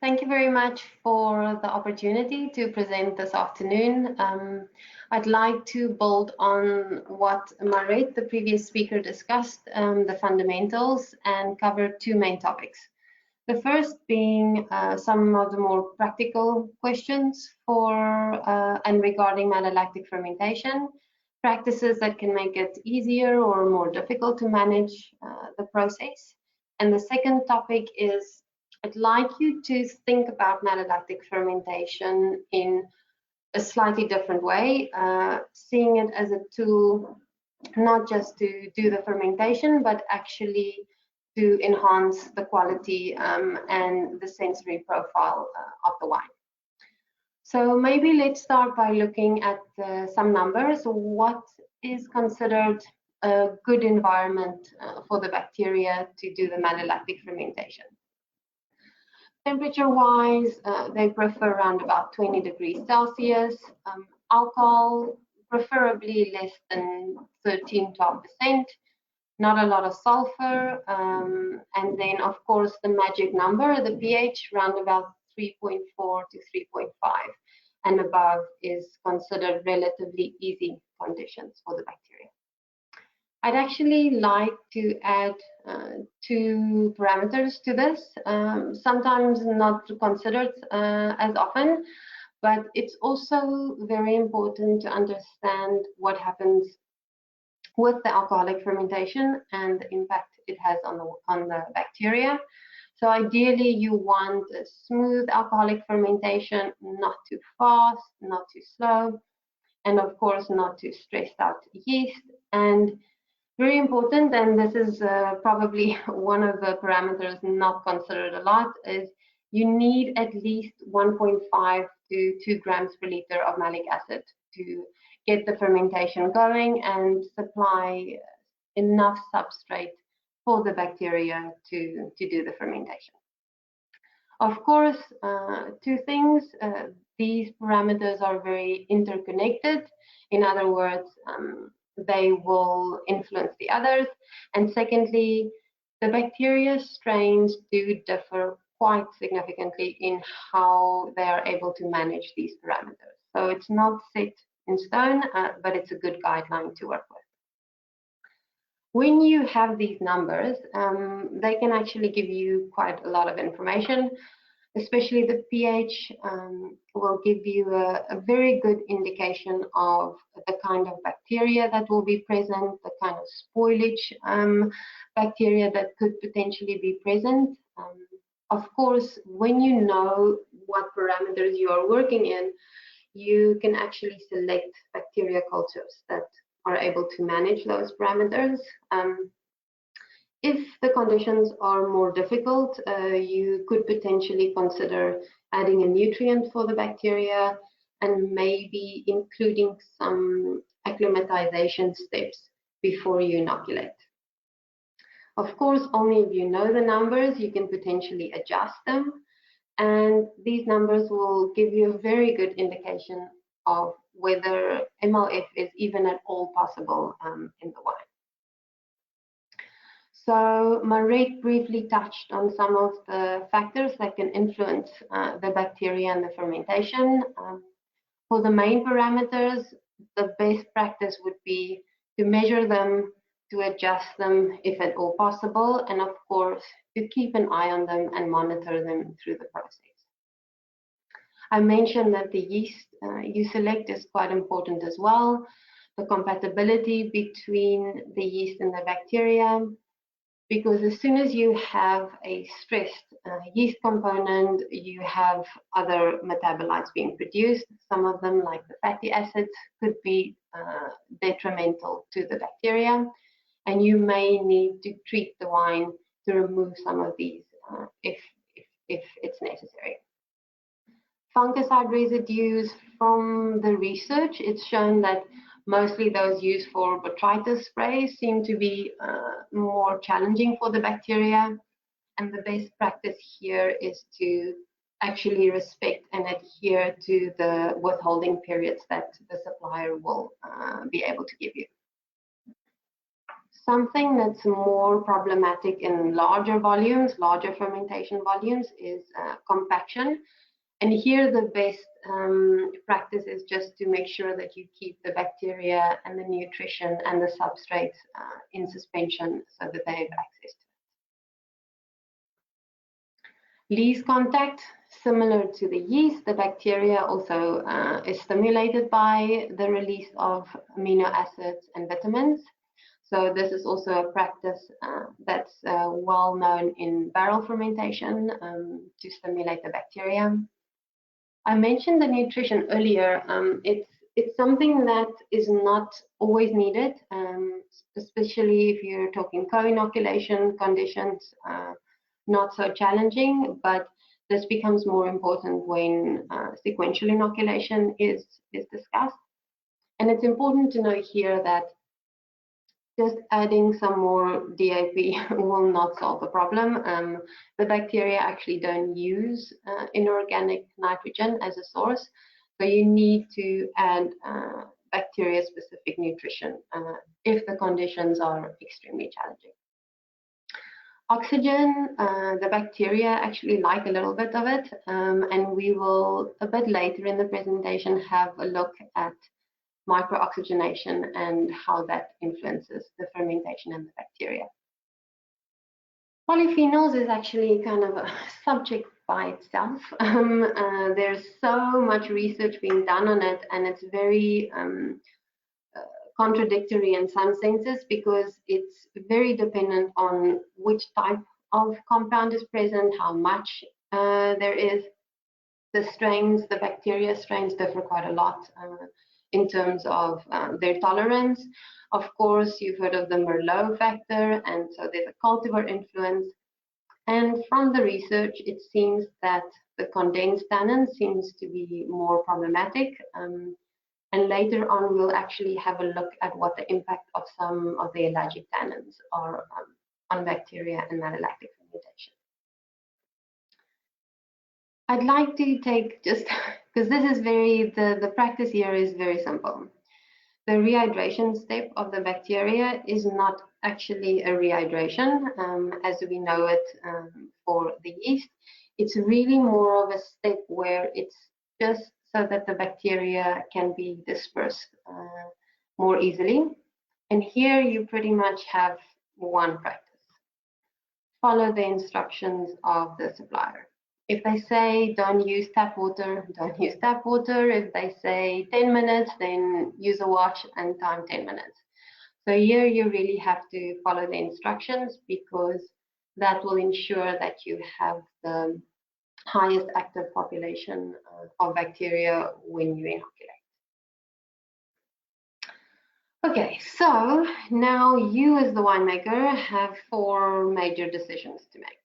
Thank you very much for the opportunity to present this afternoon. I'd like to build on what Marit, the previous speaker, discussed, the fundamentals, and cover two main topics. The first being some of the more practical questions for and regarding malolactic fermentation, practices that can make it easier or more difficult to manage the process. And the second topic is I'd like you to think about malolactic fermentation in a slightly different way, seeing it as a tool not just to do the fermentation, but actually to enhance the quality and the sensory profile of the wine. So maybe let's start by looking at some numbers. What is considered a good environment for the bacteria to do the malolactic fermentation? Temperature-wise, they prefer around about 20 degrees Celsius. Alcohol, preferably less than 13–12%. Not a lot of sulfur. And then, of course, the magic number, the pH, around about 3.4 to 3.5 and above is considered relatively easy conditions for the bacteria. I'd actually like to add two parameters to this, sometimes not considered as often, but it's also very important to understand what happens with the alcoholic fermentation and the impact it has on the bacteria. So ideally, you want a smooth alcoholic fermentation, not too fast, not too slow, and of course, not too stressed out yeast. And very important, and this is probably one of the parameters not considered a lot, is you need at least 1.5 to 2 grams per liter of malic acid to get the fermentation going and supply enough substrate for the bacteria to do the fermentation. Of course, two things, these parameters are very interconnected. In other words, they will influence the others. And secondly, the bacteria strains do differ quite significantly in how they are able to manage these parameters. So it's not set in stone, but it's a good guideline to work with. When you have these numbers, they can actually give you quite a lot of information. Especially the pH will give you a very good indication of the kind of bacteria that will be present, the kind of spoilage bacteria that could potentially be present. Of course, when you know what parameters you are working in, you can actually select bacteria cultures that are able to manage those parameters. If the conditions are more difficult, you could potentially consider adding a nutrient for the bacteria and maybe including some acclimatization steps before you inoculate. Of course, only if you know the numbers, you can potentially adjust them. And these numbers will give you a very good indication of whether MLF is even at all possible in the wine. So Marit briefly touched on some of the factors that can influence the bacteria and the fermentation. For the main parameters, the best practice would be to measure them, to adjust them if at all possible, and of course, to keep an eye on them and monitor them through the process. I mentioned that the yeast you select is quite important as well. The compatibility between the yeast and the bacteria, because as soon as you have a stressed yeast component, you have other metabolites being produced. Some of them, like the fatty acids, could be detrimental to the bacteria, and you may need to treat the wine to remove some of these if it's necessary. Fungicide residues, from the research, it's shown that mostly those used for botrytis sprays seem to be more challenging for the bacteria. And the best practice here is to actually respect and adhere to the withholding periods that the supplier will be able to give you. Something that's more problematic in larger volumes, larger fermentation volumes, is compaction. And here the best practice is just to make sure that you keep the bacteria and the nutrition and the substrates in suspension so that they have access to it. Least contact, similar to the yeast, the bacteria also is stimulated by the release of amino acids and vitamins. So this is also a practice that's well known in barrel fermentation to stimulate the bacteria. I mentioned the nutrition earlier. It's something that is not always needed, especially if you're talking co-inoculation conditions, not so challenging, but this becomes more important when sequential inoculation is discussed. And it's important to know here that just adding some more DAP will not solve the problem. The bacteria actually don't use inorganic nitrogen as a source, so you need to add bacteria-specific nutrition if the conditions are extremely challenging. Oxygen, the bacteria actually like a little bit of it, and we will a bit later in the presentation have a look at micro-oxygenation and how that influences the fermentation and the bacteria. Polyphenols is actually kind of a subject by itself. There's so much research being done on it, and it's very contradictory in some senses because it's very dependent on which type of compound is present, how much there is. The strains, the bacteria strains differ quite a lot in terms of their tolerance. Of course, you've heard of the Merlot factor, and so there's a cultivar influence. And from the research, it seems that the condensed tannin seems to be more problematic. And later on, we'll actually have a look at what the impact of some of the allergic tannins are on bacteria and malolactic fermentation. I'd like to take just, because this is the practice here is very simple. The rehydration step of the bacteria is not actually a rehydration as we know it for the yeast. It's really more of a step where it's just so that the bacteria can be dispersed more easily. And here you pretty much have one practice. Follow the instructions of the supplier. If they say don't use tap water, don't use tap water. If they say 10 minutes, then use a watch and time 10 minutes. So here you really have to follow the instructions because that will ensure that you have the highest active population of bacteria when you inoculate. Okay, so now you as the winemaker have 4 major decisions to make.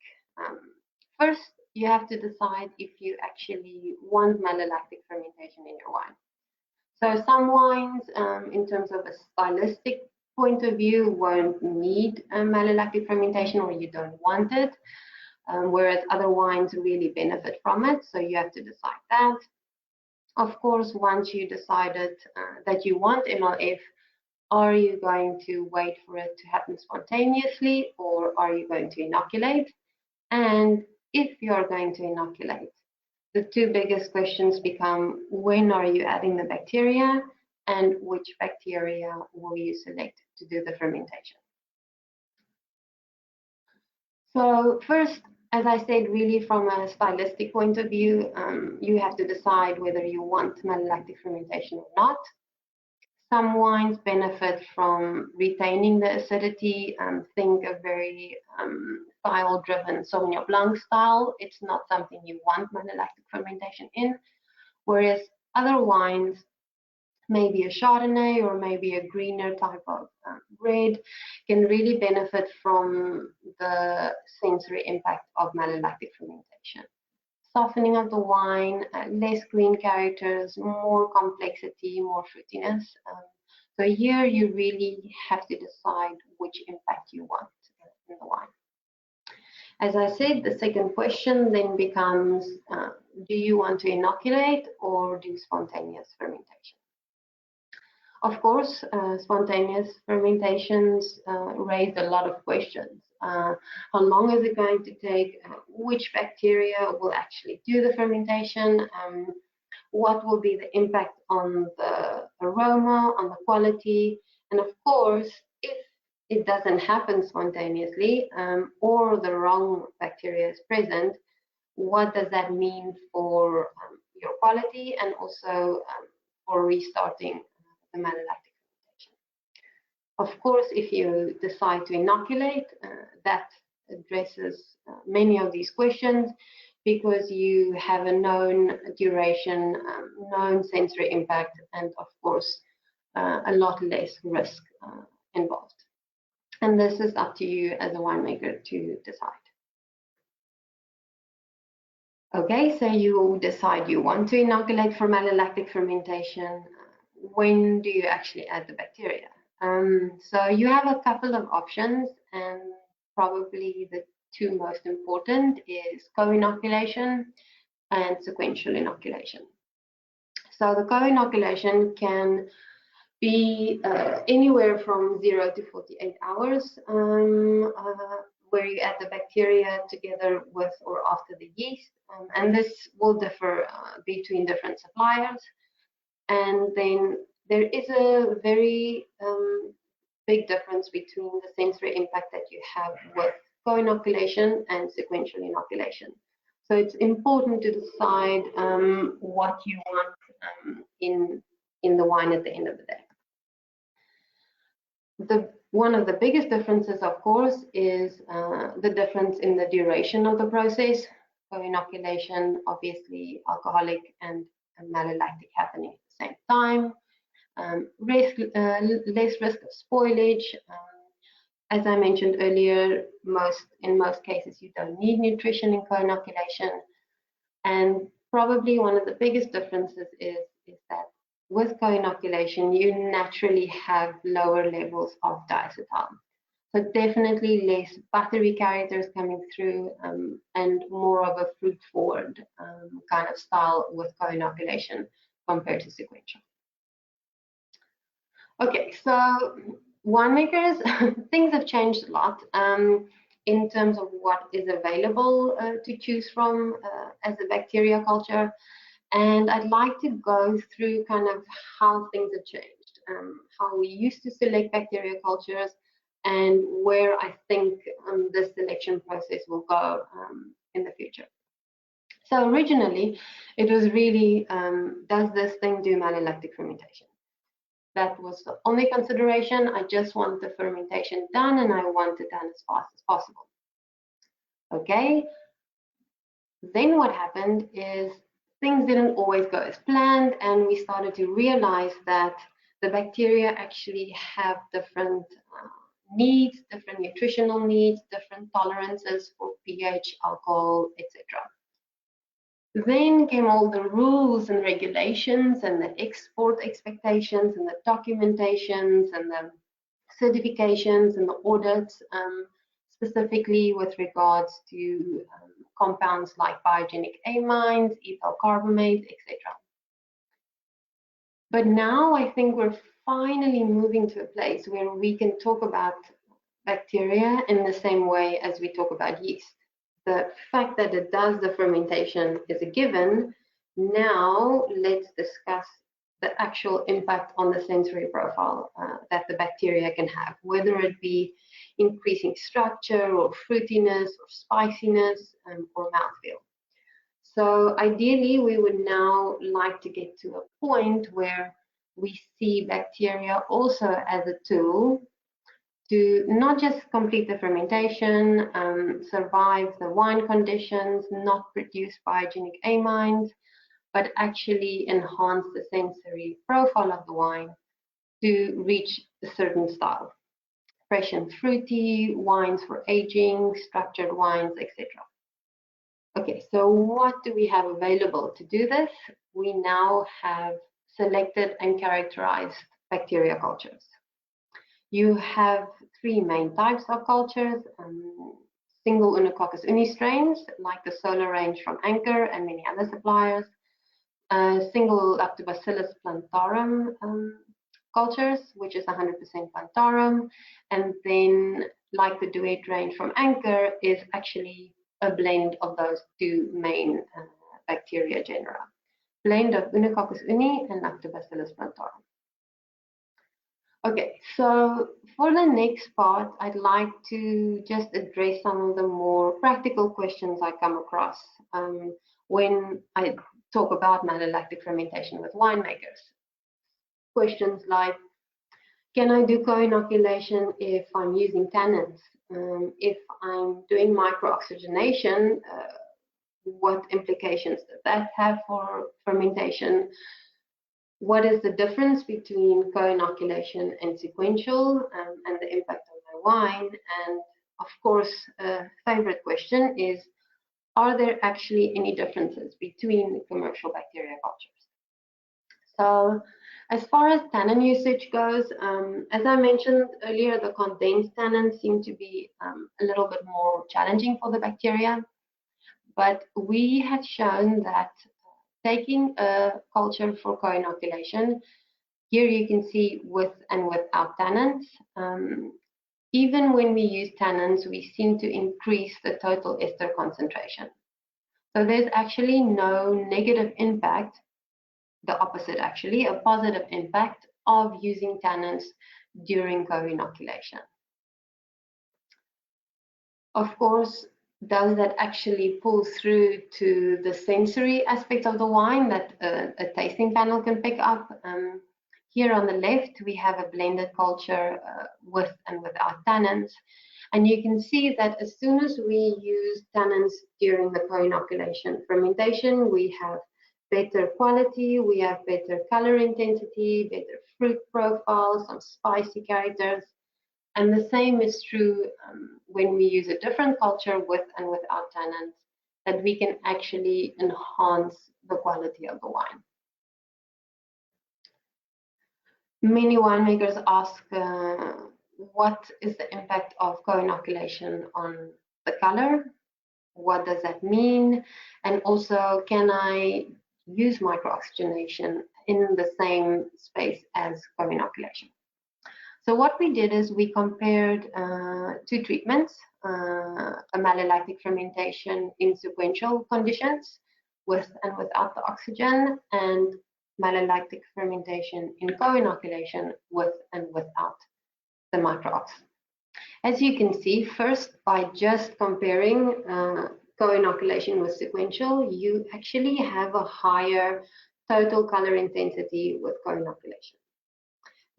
First, you have to decide if you actually want malolactic fermentation in your wine. So some wines, in terms of a stylistic point of view, won't need malolactic fermentation or you don't want it, whereas other wines really benefit from it. So you have to decide that. Of course, once you decided that you want MLF, are you going to wait for it to happen spontaneously or are you going to inoculate? And if you're going to inoculate, the 2 biggest questions become when are you adding the bacteria and which bacteria will you select to do the fermentation. So first, as I said, really from a stylistic point of view, you have to decide whether you want malolactic fermentation or not. Some wines benefit from retaining the acidity. Think a very style-driven Sauvignon Blanc style. It's not something you want malolactic fermentation in. Whereas other wines, maybe a Chardonnay or maybe a greener type of red, can really benefit from the sensory impact of malolactic fermentation. Softening of the wine, less green characters, more complexity, more fruitiness. So here you really have to decide which impact you want in the wine. As I said, the second question then becomes, do you want to inoculate or do spontaneous fermentation? Of course, spontaneous fermentations raised a lot of questions. How long is it going to take? Which bacteria will actually do the fermentation? What will be the impact on the aroma, on the quality? And of course, if it doesn't happen spontaneously or the wrong bacteria is present, what does that mean for your quality and also for restarting the malolactic fermentation? Of course, if you decide to inoculate, that addresses many of these questions because you have a known duration, known sensory impact, and of course, a lot less risk involved. And this is up to you as a winemaker to decide. Okay, so you decide you want to inoculate for malolactic fermentation. When do you actually add the bacteria? So you have a couple of options, and probably the two most important is co-inoculation and sequential inoculation. So the co-inoculation can be anywhere from 0 to 48 hours, where you add the bacteria together with or after the yeast, and this will differ between different suppliers. And then there is a very big difference between the sensory impact that you have with co-inoculation and sequential inoculation. So it's important to decide what you want in the wine at the end of the day. One of the biggest differences, of course, is the difference in the duration of the process. Co-inoculation, obviously, alcoholic and malolactic happening at the same time. Less risk of spoilage. As I mentioned earlier, in most cases, you don't need nutrition in co-inoculation. And probably one of the biggest differences is that with co-inoculation, you naturally have lower levels of diacetyl. So definitely less buttery characters coming through and more of a fruit-forward kind of style with co-inoculation compared to sequential. Okay, so winemakers, things have changed a lot in terms of what is available to choose from as a bacteria culture. And I'd like to go through kind of how things have changed, how we used to select bacteria cultures, and where I think the selection process will go in the future. So originally, it was really, does this thing do malolactic fermentation? That was the only consideration. I just want the fermentation done, and I want it done as fast as possible. Okay. Then what happened is things didn't always go as planned, and we started to realize that the bacteria actually have different needs, different nutritional needs, different tolerances for pH, alcohol, etc. Then came all the rules and regulations and the export expectations and the documentations and the certifications and the audits, specifically with regards to compounds like biogenic amines, ethyl carbamate, etc. But now I think we're finally moving to a place where we can talk about bacteria in the same way as we talk about yeast. The fact that it does the fermentation is a given. Now let's discuss the actual impact on the sensory profile that the bacteria can have, whether it be increasing structure or fruitiness or spiciness or mouthfeel. So ideally, we would now like to get to a point where we see bacteria also as a tool to not just complete the fermentation, survive the wine conditions, not produce biogenic amines, but actually enhance the sensory profile of the wine to reach a certain style. Fresh and fruity, wines for aging, structured wines, etc. Okay, so what do we have available to do this? We now have selected and characterized bacteria cultures. You have three main types of cultures, single Inococcus uni strains, like the Solar range from Anchor and many other suppliers, single Lactobacillus plantarum cultures, which is 100% plantarum, and then like the duet range from Anchor is actually a blend of those two main bacteria genera, blend of Unococcus uni and Lactobacillus plantarum. Okay, so for the next part, I'd like to just address some of the more practical questions I come across when I talk about malolactic fermentation with winemakers. Questions like, can I do co-inoculation if I'm using tannins? If I'm doing micro-oxygenation, what implications does that have for fermentation? What is the difference between co-inoculation and sequential, and the impact on my wine? And of course, a favorite question is, are there actually any differences between commercial bacteria cultures? So as far as tannin usage goes, as I mentioned earlier, the condensed tannins seem to be a little bit more challenging for the bacteria, but we have shown that taking a culture for co-inoculation, here you can see with and without tannins. Even when we use tannins, we seem to increase the total ester concentration. So there's actually no negative impact, the opposite actually, a positive impact of using tannins during co-inoculation. Of course, does that actually pull through to the sensory aspect of the wine that a tasting panel can pick up? Here on the left, we have a blended culture with and without tannins. And you can see that as soon as we use tannins during the co-inoculation fermentation, we have better quality, we have better color intensity, better fruit profile, some spicy characters. And the same is true when we use a different culture with and without tannins, that we can actually enhance the quality of the wine. Many winemakers ask, what is the impact of co-inoculation on the color? What does that mean? And also, can I use micro-oxygenation in the same space as co-inoculation? So what we did is we compared two treatments, a malolactic fermentation in sequential conditions with and without the oxygen, and malolactic fermentation in co-inoculation with and without the micro-ox. As you can see, first, by just comparing co-inoculation with sequential, you actually have a higher total color intensity with co-inoculation.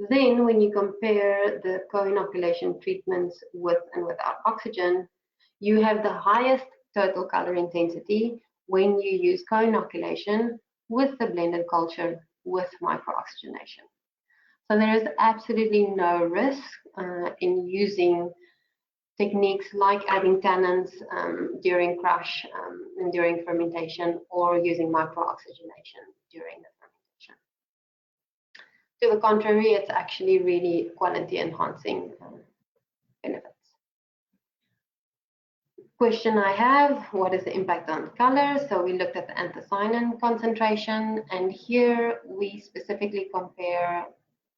Then, when you compare the co-inoculation treatments with and without oxygen, you have the highest total color intensity when you use co-inoculation with the blended culture with micro-oxygenation. So there is absolutely no risk in using techniques like adding tannins during crush and during fermentation, or using micro-oxygenation during the fermentation. To the contrary, it's actually really quality enhancing benefits. Question I have, what is the impact on color? So we looked at the anthocyanin concentration, and here we specifically compare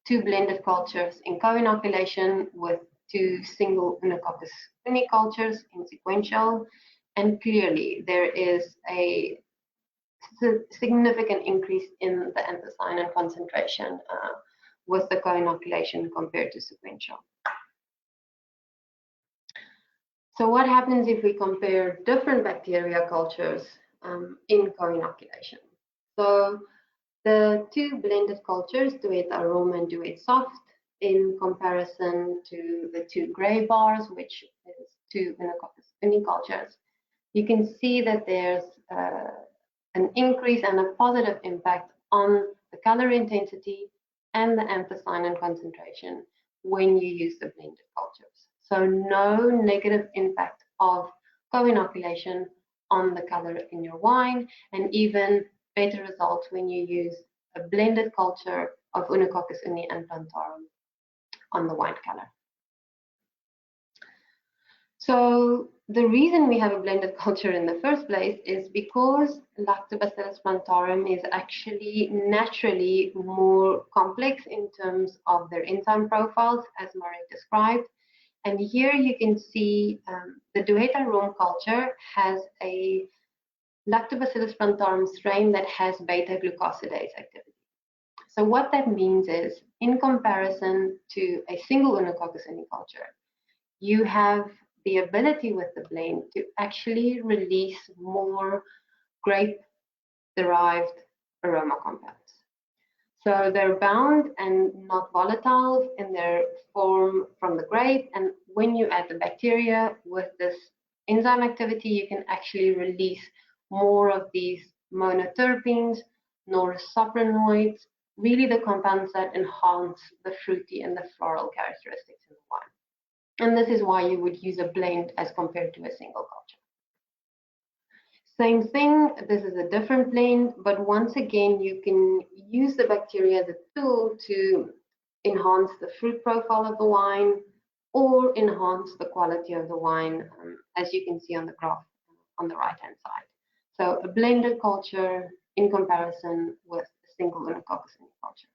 two blended cultures in co-inoculation with two single Unococcus uni cultures in sequential, and clearly there is a significant increase in the anthocyanin concentration with the co-inoculation compared to sequential. So what happens if we compare different bacteria cultures in co-inoculation? So the two blended cultures, duet AROMA and duet soft, in comparison to the two gray bars, which is two Unococcus uni cultures, you can see that there's an increase and a positive impact on the color intensity and the anthocyanin concentration when you use the blended cultures. So no negative impact of co-inoculation on the color in your wine, and even better results when you use a blended culture of Unococcus uni and plantarum on the wine color. So the reason we have a blended culture in the first place is because Lactobacillus plantarum is actually naturally more complex in terms of their enzyme profiles, as Murray described. And here you can see the Duet AROMA culture has a Lactobacillus plantarum strain that has beta-glucosidase activity. So what that means is, in comparison to a single Inococcus culture, you have the ability with the blend to actually release more grape-derived aroma compounds. So they're bound and not volatile in their form from the grape, and when you add the bacteria with this enzyme activity, you can actually release more of these monoterpenes, norsoprenoids, really the compounds that enhance the fruity and the floral characteristics in the wine. And this is why you would use a blend as compared to a single culture. Same thing, this is a different blend, but once again, you can use the bacteria as a tool to enhance the fruit profile of the wine or enhance the quality of the wine, as you can see on the graph on the right-hand side. So a blended culture in comparison with a single Inococcus culture.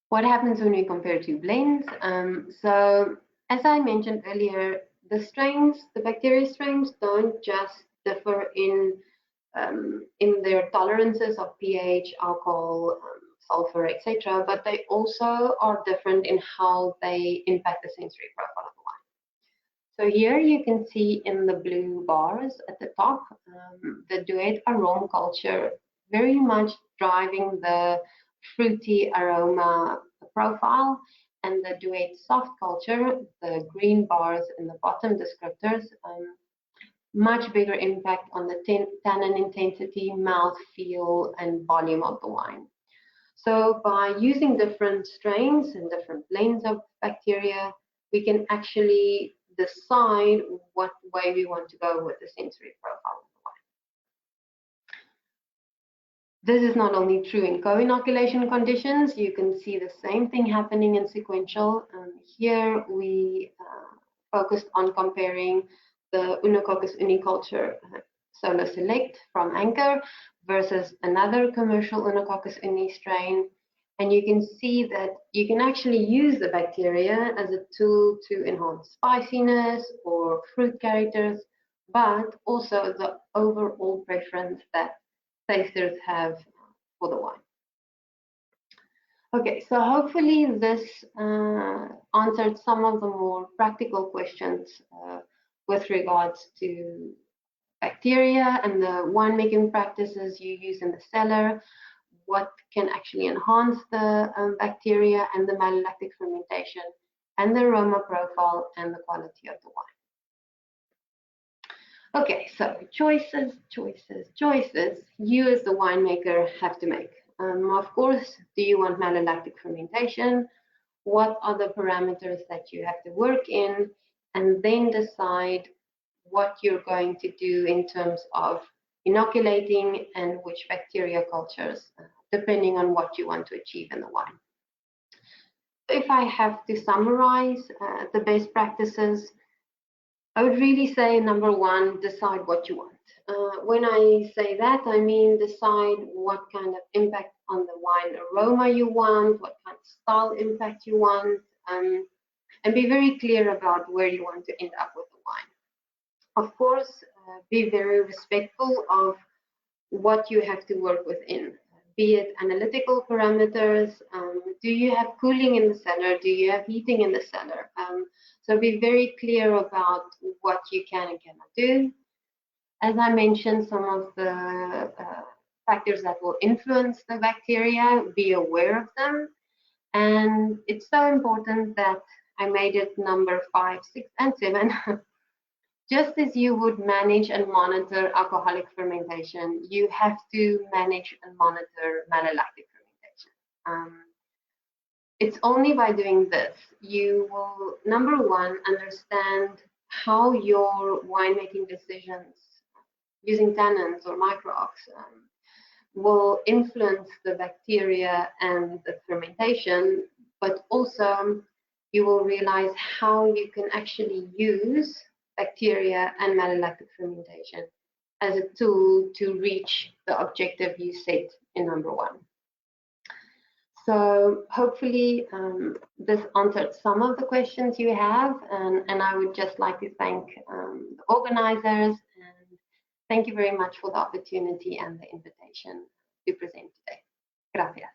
What happens when we compare two blends? So as I mentioned earlier, the strains, the bacteria strains, don't just differ in their tolerances of pH, alcohol, sulfur, etc., but they also are different in how they impact the sensory profile of the wine. So here you can see in the blue bars at the top, the Duet AROMA culture very much driving the fruity aroma profile, and the Duet soft culture, the green bars in the bottom descriptors, much bigger impact on the tannin intensity, mouth feel, and volume of the wine. So by using different strains and different blends of bacteria, we can actually decide what way we want to go with the sensory profile of the wine. This is not only true in co-inoculation conditions. You can see the same thing happening in sequential. Here we focused on comparing the Oenology uniculture Solo Select from Anchor versus another commercial Oenology uni strain. And you can see that you can actually use the bacteria as a tool to enhance spiciness or fruit characters, but also the overall preference that tasters have for the wine. Okay, so hopefully this answered some of the more practical questions with regards to bacteria and the winemaking practices you use in the cellar, what can actually enhance the bacteria and the malolactic fermentation, and the aroma profile and the quality of the wine. Okay, so choices. You as the winemaker have to make. Of course, do you want malolactic fermentation? What are the parameters that you have to work in? And then decide what you're going to do in terms of inoculating and which bacteria cultures, depending on what you want to achieve in the wine. If I have to summarize the best practices, I would really say, number one, decide what you want. When I say that, I mean decide what kind of impact on the wine aroma you want, what kind of style impact you want, and be very clear about where you want to end up with the wine. Of course, be very respectful of what you have to work within, be it analytical parameters. Do you have cooling in the cellar? Do you have heating in the cellar? So be very clear about what you can and cannot do. As I mentioned, some of the factors that will influence the bacteria, be aware of them. And it's so important that I made it number 5, 6, and 7. Just as you would manage and monitor alcoholic fermentation, you have to manage and monitor malolactic fermentation. It's only by doing this you will, number one, understand how your winemaking decisions using tannins or micro-ox will influence the bacteria and the fermentation, but also you will realize how you can actually use bacteria and malolactic fermentation as a tool to reach the objective you set in number 1. So hopefully this answered some of the questions you have, and I would just like to thank the organizers, and thank you very much for the opportunity and the invitation to present today. Gracias.